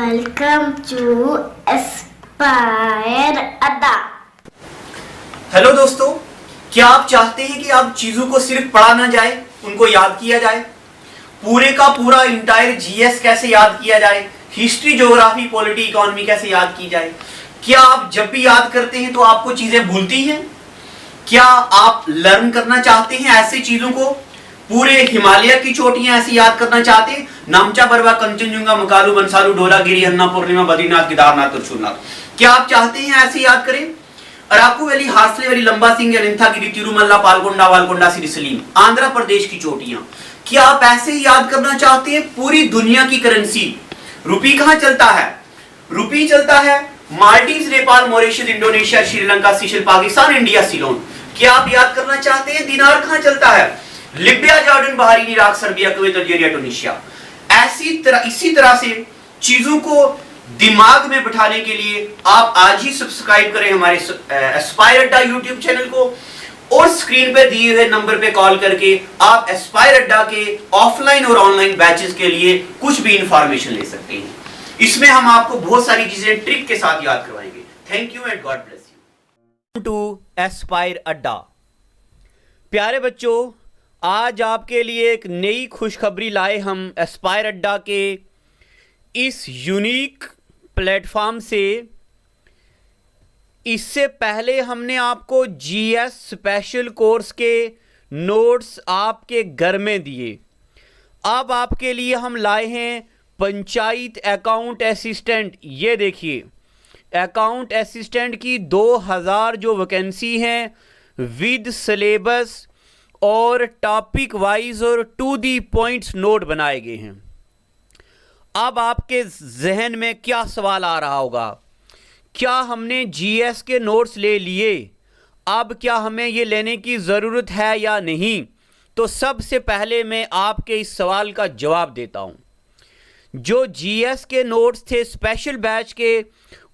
Welcome to Aspire Adda। Hello दोस्तों, क्या आप चाहते हैं कि आप चीजों को सिर्फ पढ़ा ना जाए, उनको याद किया जाए? पूरे का पूरा इंटायर जीएस कैसे याद किया जाए, हिस्ट्री, ज्योग्राफी, पॉलिटी, इकोनॉमी कैसे याद की जाए? क्या आप जब भी याद करते हैं तो आपको चीजें भूलती हैं? क्या आप लर्न करना चाहते हैं ऐसी चीजों को? पूरे हिमालय की चोटियां ऐसी याद करना चाहते हैं? नामचा, बरवा, कंचनजुंगा, मकालू, बंसालू, ढोलागिरी, हन्ना, पूर्णिमा, बद्रीनाथ, केदारनाथ, त्रिशूलनाथ, क्या आप चाहते हैं ऐसे याद करें? अराकू वैली, हार्सले वैली, लंबा सिंह, अनंथागिरी, तिरुमल्ला, पालकोंडा, वालकोंडा, सिरिसलीम, आंध्र प्रदेश की चोटियां, क्या आप ऐसे ही याद करना चाहते हैं? पूरी दुनिया की करेंसी, रुपी कहां चलता है? रुपी चलता है Maldives, Nepal, Mauritius, Indonesia, Sri Lanka, seashell, Pakistan, India, Ceylon. क्या आप याद करना चाहते हैं दिनार कहां चलता है? Libya, Jordan, Bahrain, Iraq, Serbia, Kuwait, Algeria, Tunisia. इसी तरह से चीजों को दिमाग में बिठाने के लिए आप आज ही सब्सक्राइब करें हमारे एस्पायर अड्डा यूट्यूब चैनल को, और स्क्रीन पे दिए हुए नंबर पे कॉल करके आप एस्पायर अड्डा के ऑफलाइन और ऑनलाइन बैचेस के लिए कुछ भी इंफॉर्मेशन ले सकते हैं। इसमें हम आपको बहुत सारी चीजें ट्रिक के साथ याद करवाएंगे। Thank you and God bless you. To aspire Adda. प्यारे बच्चों, आज आपके लिए एक नई खुशखबरी लाए हम एस्पायर अड्डा के इस यूनिक प्लेटफॉर्म से। इससे पहले हमने आपको जीएस स्पेशल कोर्स के नोट्स आपके घर में दिए। अब आपके लिए हम लाए हैं पंचायत अकाउंट असिस्टेंट। ये देखिए, अकाउंट असिस्टेंट की 2000 जो वैकेंसी हैं विद सिलेबस और टॉपिक वाइज और टू दी पॉइंट्स नोट बनाए गए हैं। अब आपके जहन में क्या सवाल आ रहा होगा, क्या हमने जीएस के नोट्स ले लिए, अब क्या हमें ये लेने की ज़रूरत है या नहीं? तो सबसे पहले मैं आपके इस सवाल का जवाब देता हूँ। जो जीएस के नोट्स थे स्पेशल बैच के,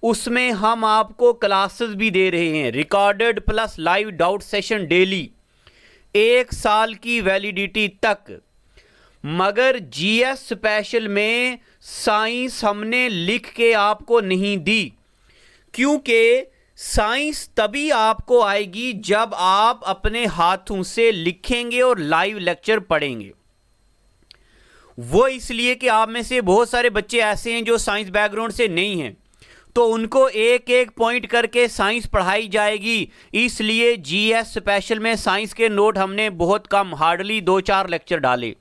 उसमें हम आपको क्लासेस भी दे रहे हैं, recorded plus live doubt session daily, 1 साल की वैलिडिटी तक। मगर जीएस स्पेशल में साइंस हमने लिख के आपको नहीं दी, क्योंकि साइंस तभी आपको आएगी जब आप अपने हाथों से लिखेंगे और लाइव लेक्चर पढ़ेंगे। वो इसलिए कि आप में से बहुत सारे बच्चे ऐसे हैं जो साइंस बैकग्राउंड से नहीं हैं, तो उनको एक एक पॉइंट करके साइंस पढ़ाई जाएगी। इसलिए जीएस स्पेशल में साइंस के नोट हमने बहुत कम, हार्डली 2-4 लेक्चर डाले।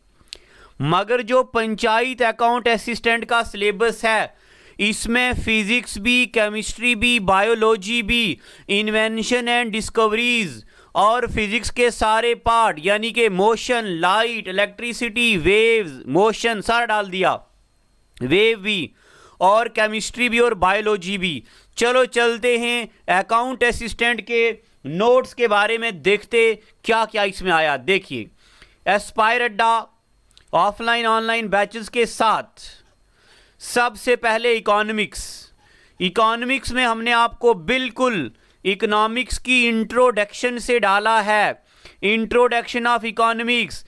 मगर जो पंचायत अकाउंट असिस्टेंट का सिलेबस है, इसमें फिजिक्स भी, केमिस्ट्री भी, बायोलॉजी भी, इन्वेंशन एंड डिस्कवरीज और फिजिक्स के सारे पार्ट यानी कि motion, light, electricity, waves, motion सारा डाल दिया, वेव भी, और केमिस्ट्री भी और बायोलॉजी भी। चलो चलते हैं अकाउंट असिस्टेंट के नोट्स के बारे में, देखते क्या क्या इसमें आया। देखिए, एस्पायर अड्डा ऑफलाइन ऑनलाइन बैचेस के साथ सबसे पहले इकोनॉमिक्स में हमने आपको बिल्कुल इकोनॉमिक्स की इंट्रोडक्शन से डाला है। इंट्रोडक्शन ऑफ इकोनॉमिक्स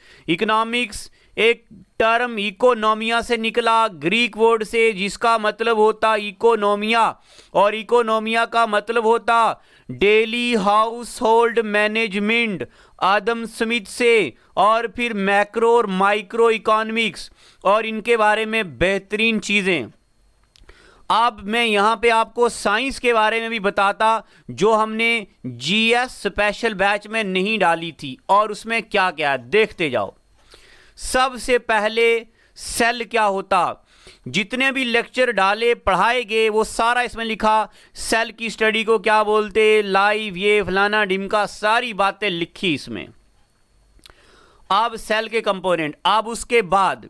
एक टर्म इकोनॉमिया से निकला, ग्रीक वर्ड से, जिसका मतलब होता इकोनॉमिया, और इकोनॉमिया का मतलब होता डेली हाउस होल्ड मैनेजमेंट, आदम स्मिथ से, और फिर मैक्रो और माइक्रो इकोनॉमिक्स, और इनके बारे में बेहतरीन चीज़ें। अब मैं यहाँ पे आपको साइंस के बारे में भी बताता, जो हमने जीएस स्पेशल बैच में नहीं डाली थी, और उसमें क्या क्या है देखते जाओ। सबसे पहले सेल क्या होता, जितने भी लेक्चर डाले पढ़ाए गए वो सारा इसमें लिखा। सेल की स्टडी को क्या बोलते, लाइव, ये फलाना ढिमका, सारी बातें लिखी इसमें। अब सेल के कंपोनेंट। अब उसके बाद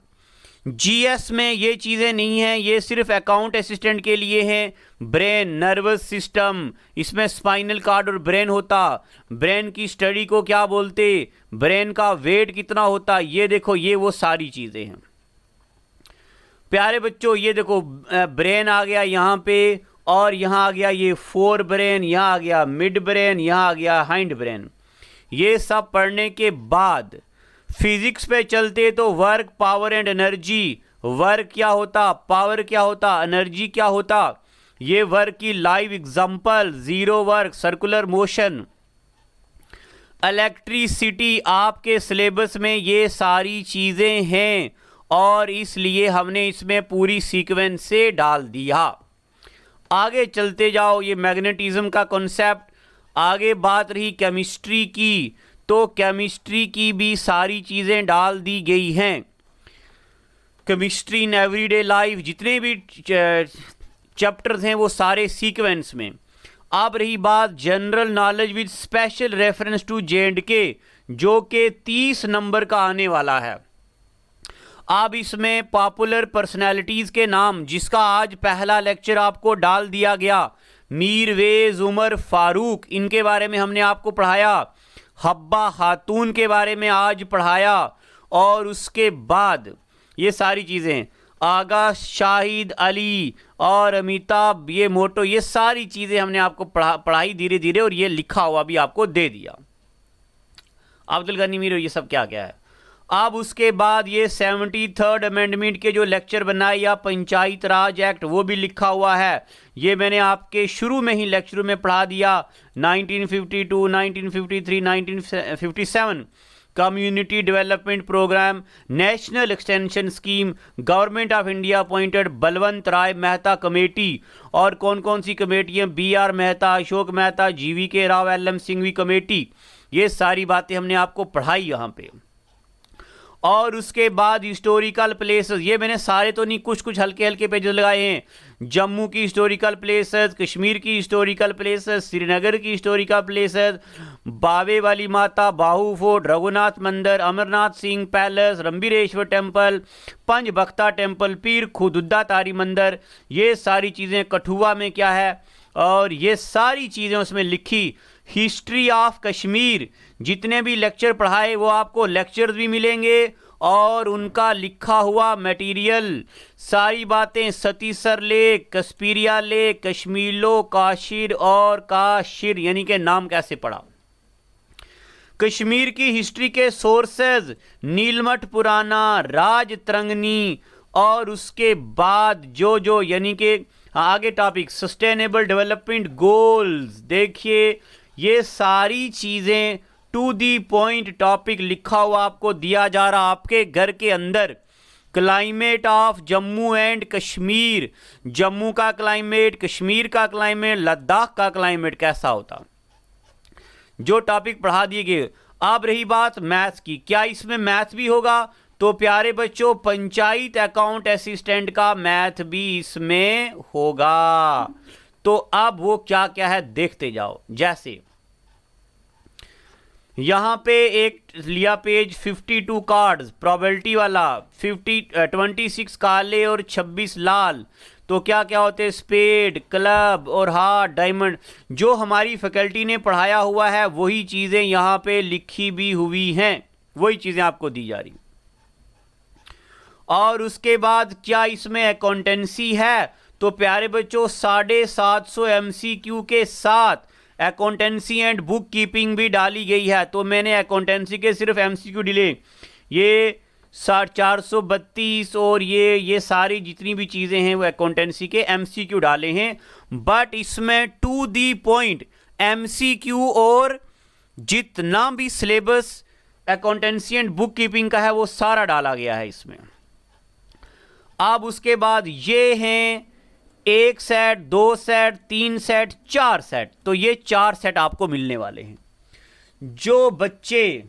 जीएस में ये चीज़ें नहीं हैं, ये सिर्फ अकाउंट असिस्टेंट के लिए हैं। ब्रेन, नर्वस सिस्टम, इसमें स्पाइनल कार्ड और ब्रेन होता। ब्रेन की स्टडी को क्या बोलते, ब्रेन का वेट कितना होता, ये देखो, ये वो सारी चीज़ें हैं। प्यारे बच्चों, ये देखो ब्रेन आ गया यहाँ पे, और यहाँ आ गया ये फोर ब्रेन, यहाँ आ गया मिड ब्रेन, यहाँ आ गया हाइंड ब्रेन। ये सब पढ़ने के बाद फिजिक्स पे चलते तो work, power and energy, work क्या होता, पावर क्या होता, एनर्जी क्या होता, ये वर्क की live example, zero work, circular motion, electricity, आपके सिलेबस में ये सारी चीज़ें हैं और इसलिए हमने इसमें पूरी सीक्वेंस से डाल दिया। आगे चलते जाओ, ये मैग्नेटिज्म का कॉन्सेप्ट। आगे बात रही केमिस्ट्री की, तो केमिस्ट्री की भी सारी चीज़ें डाल दी गई हैं। केमिस्ट्री इन एवरीडे लाइफ, जितने भी चैप्टर्स हैं वो सारे सीक्वेंस में। अब रही बात general knowledge with special reference to J&K, जो कि 30 नंबर का आने वाला है। अब इसमें पॉपुलर पर्सनैलिटीज़ के नाम, जिसका आज पहला लेक्चर आपको डाल दिया गया, मीरवेज़ उमर फारूक, इनके बारे में हमने आपको पढ़ाया। हब्बा खातून के बारे में आज पढ़ाया। और उसके बाद ये सारी चीज़ें, आगा शाहिद अली और अमिताभ, ये मोटो, ये सारी चीज़ें हमने आपको पढ़ाई धीरे धीरे, और ये लिखा हुआ भी आपको दे दिया। अब्दुल गनी मीर, ये सब क्या क्या है। अब उसके बाद ये 73rd अमेंडमेंट के जो लेक्चर बनाए या पंचायत राज एक्ट, वो भी लिखा हुआ है। ये मैंने आपके शुरू में ही लेक्चर में पढ़ा दिया। 1952, 1953, 1957 community development programme, national extension scheme, government of India appointed Balwant Rai Mehta committee. और कौन कौन सी कमेटियाँ, BR Mehta, Ashok Mehta, GVK Rao, LM Singhvi committee, ये सारी बातें हमने आपको पढ़ाई यहाँ पे। और उसके बाद हिस्टोरिकल प्लेसेस, ये मैंने सारे तो नहीं, कुछ कुछ हल्के हल्के पेज लगाए हैं। जम्मू की हिस्टोरिकल प्लेसेस, कश्मीर की हिस्टोरिकल प्लेसेस, श्रीनगर की हिस्टोरिकल प्लेसेस, बावे वाली माता, बाहू fort, Raghunath Mandir, Amarnath Singh palace, Ranbireshwar temple, Panchbakhtar temple, पीर खुदुद्दा तारी मंदिर, ये सारी चीज़ें। कठुआ में क्या है, और ये सारी चीज़ें उसमें लिखी। हिस्ट्री ऑफ कश्मीर, जितने भी लेक्चर पढ़ाए वो आपको लेक्चर्स भी मिलेंगे और उनका लिखा हुआ मटेरियल, सारी बातें, सतीसर लेक, कस्पीरिया लेक, कश्मीलो, काशिर और काशिर, यानी कि नाम कैसे पढ़ा। कश्मीर की हिस्ट्री के सोर्सेज, नीलमठ पुराना, राजतरंगनी, और उसके बाद जो जो यानी कि आगे टॉपिक सस्टेनेबल डेवलपमेंट गोल्स, देखिए ये सारी चीज़ें टू दी पॉइंट टॉपिक लिखा हुआ आपको दिया जा रहा आपके घर के अंदर। Climate of Jammu and Kashmir, Jammu का क्लाइमेट, कश्मीर का क्लाइमेट, लद्दाख का क्लाइमेट कैसा होता, जो टॉपिक पढ़ा दिए गए। अब रही बात मैथ्स की, क्या इसमें मैथ्स भी होगा? तो प्यारे बच्चों, पंचायत अकाउंट असिस्टेंट का मैथ भी इसमें होगा। तो अब वो क्या क्या है देखते जाओ। जैसे यहां पे एक लिया पेज 52 कार्ड्स, प्रोबेबिलिटी वाला, 26 काले और 26 लाल। तो क्या क्या होते हैं, स्पेड, क्लब और हार्ट, डायमंड। जो हमारी फैकल्टी ने पढ़ाया हुआ है वही चीज़ें यहाँ पे लिखी भी हुई हैं, वही चीज़ें आपको दी जा रही। और उसके बाद क्या इसमें अकाउंटेंसी है? तो प्यारे बच्चों 750 MCQ के साथ अकाउंटेंसी एंड बुक कीपिंग भी डाली गई है। तो मैंने अकाउंटेंसी के सिर्फ MCQ डिले, ये 432 और ये सारी जितनी भी चीज़ें हैं वो अकाउंटेंसी के MCQ डाले हैं। बट इसमें टू दी पॉइंट MCQ और जितना भी syllabus accountancy and book keeping का है वो सारा डाला गया है इसमें। अब उसके बाद ये हैं 1 सेट, 2 सेट, 3 सेट, 4 सेट। तो ये 4 सेट आपको मिलने वाले हैं। जो बच्चे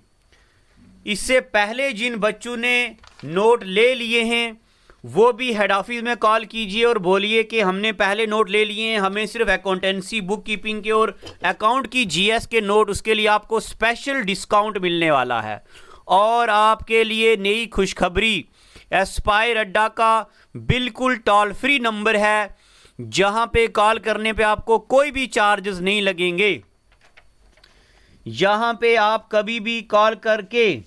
इससे पहले जिन बच्चों ने नोट ले लिए हैं वो भी हेड ऑफिस में कॉल कीजिए और बोलिए कि हमने पहले नोट ले लिए हैं, हमें सिर्फ अकाउंटेंसी, बुक कीपिंग के और अकाउंट की GS के नोट, उसके लिए आपको स्पेशल डिस्काउंट मिलने वाला है। और आपके लिए नई खुशखबरी, एस्पायर अड्डा का बिल्कुल टोल फ्री नंबर है जहां पे कॉल करने पे आपको कोई भी चार्जेस नहीं लगेंगे। यहां पे आप कभी भी कॉल करके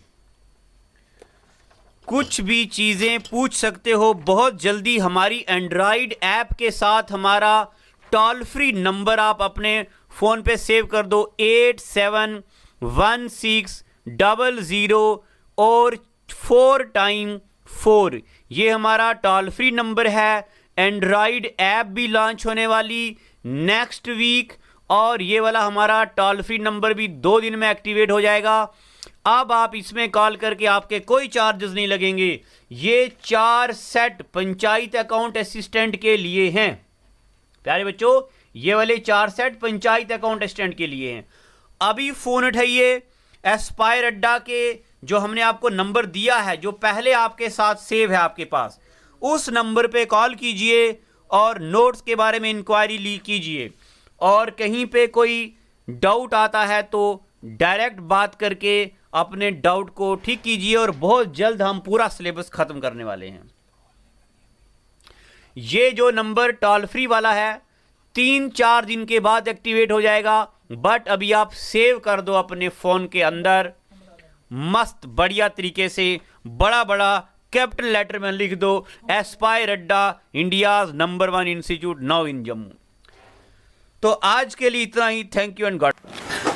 कुछ भी चीजें पूछ सकते हो। बहुत जल्दी हमारी एंड्रॉइड ऐप के साथ हमारा टोल फ्री नंबर आप अपने फोन पे सेव कर दो, 871600 और 4 टाइम ये हमारा टोल फ्री नंबर है। एंड्रॉयड ऐप भी लॉन्च होने वाली नेक्स्ट वीक, और ये वाला हमारा टोल फ्री नंबर भी 2 दिन में एक्टिवेट हो जाएगा। अब आप इसमें कॉल करके आपके कोई चार्जेस नहीं लगेंगे। ये 4 सेट पंचायत अकाउंट असिस्टेंट के लिए हैं प्यारे बच्चों, ये वाले 4 सेट पंचायत अकाउंट असिस्टेंट के लिए हैं। अभी फोन उठाइए, एस्पायर अड्डा के जो हमने आपको नंबर दिया है, जो पहले आपके साथ सेव है आपके पास, उस नंबर पे कॉल कीजिए और नोट्स के बारे में इंक्वायरी कीजिए। और कहीं पे कोई डाउट आता है तो डायरेक्ट बात करके अपने डाउट को ठीक कीजिए, और बहुत जल्द हम पूरा सिलेबस खत्म करने वाले हैं। ये जो नंबर टोल फ्री वाला है 3-4 दिन के बाद एक्टिवेट हो जाएगा, बट अभी आप सेव कर दो अपने फोन के अंदर, मस्त बढ़िया तरीके से बड़ा बड़ा कैपिटल लेटर में लिख दो, aspire Adda India number 1 institute now in Jammu. तो आज के लिए इतना ही। Thank you and God.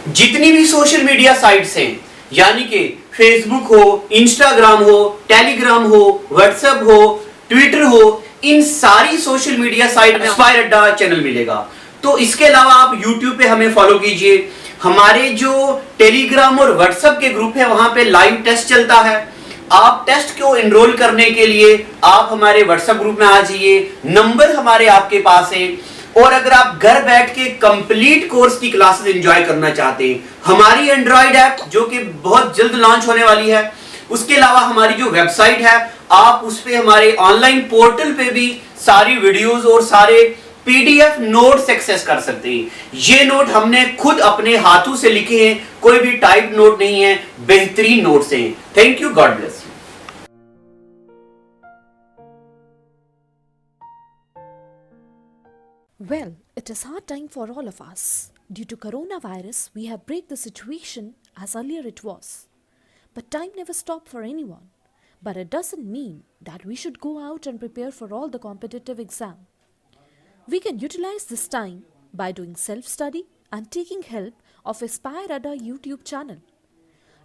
जितनी भी सोशल मीडिया साइट्स हैं, यानी कि फेसबुक हो, इंस्टाग्राम हो, टेलीग्राम हो, व्हाट्सएप हो, ट्विटर हो, इन सारी सोशल मीडिया साइट में एस्पायर अड्डा चैनल मिलेगा। तो इसके अलावा आप यूट्यूब पे हमें फॉलो कीजिए। हमारे जो टेलीग्राम और व्हाट्सएप के ग्रुप है वहां पे लाइव टेस्ट चलता है। आप टेस्ट को एनरोल करने के लिए आप हमारे व्हाट्सएप ग्रुप में आ जाइए, नंबर हमारे आपके पास है। और अगर आप घर बैठ के कंप्लीट कोर्स की क्लासेस एंजॉय करना चाहते हैं, हमारी एंड्रॉइड ऐप जो कि बहुत जल्द लॉन्च होने वाली है, उसके अलावा हमारी जो वेबसाइट है, आप उस पे हमारे ऑनलाइन पोर्टल पे भी सारी वीडियोस और सारे पीडीएफ नोट्स एक्सेस कर सकते हैं। ये नोट हमने खुद अपने हाथों से लिखे हैं, कोई भी टाइप नोट नहीं है, बेहतरीन नोट्स हैं। Thank you, God bless you. Well, it is hard time for all of us. Due to coronavirus, we have break the situation as earlier it was. But time never stopped for anyone. But it doesn't mean that we should go out and prepare for all the competitive exam. We can utilize this time by doing self-study and taking help of Aspire Adda YouTube channel.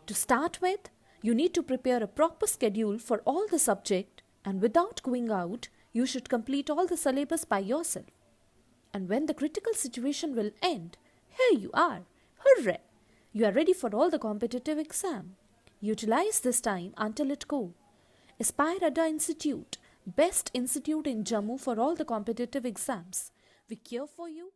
To start with, you need to prepare a proper schedule for all the subject, and without going out, you should complete all the syllabus by yourself. And when the critical situation will end, here you are. Hooray! You are ready for all the competitive exam. Utilize this time until it go. Aspire Adda Institute, best institute in Jammu for all the competitive exams. We care for you.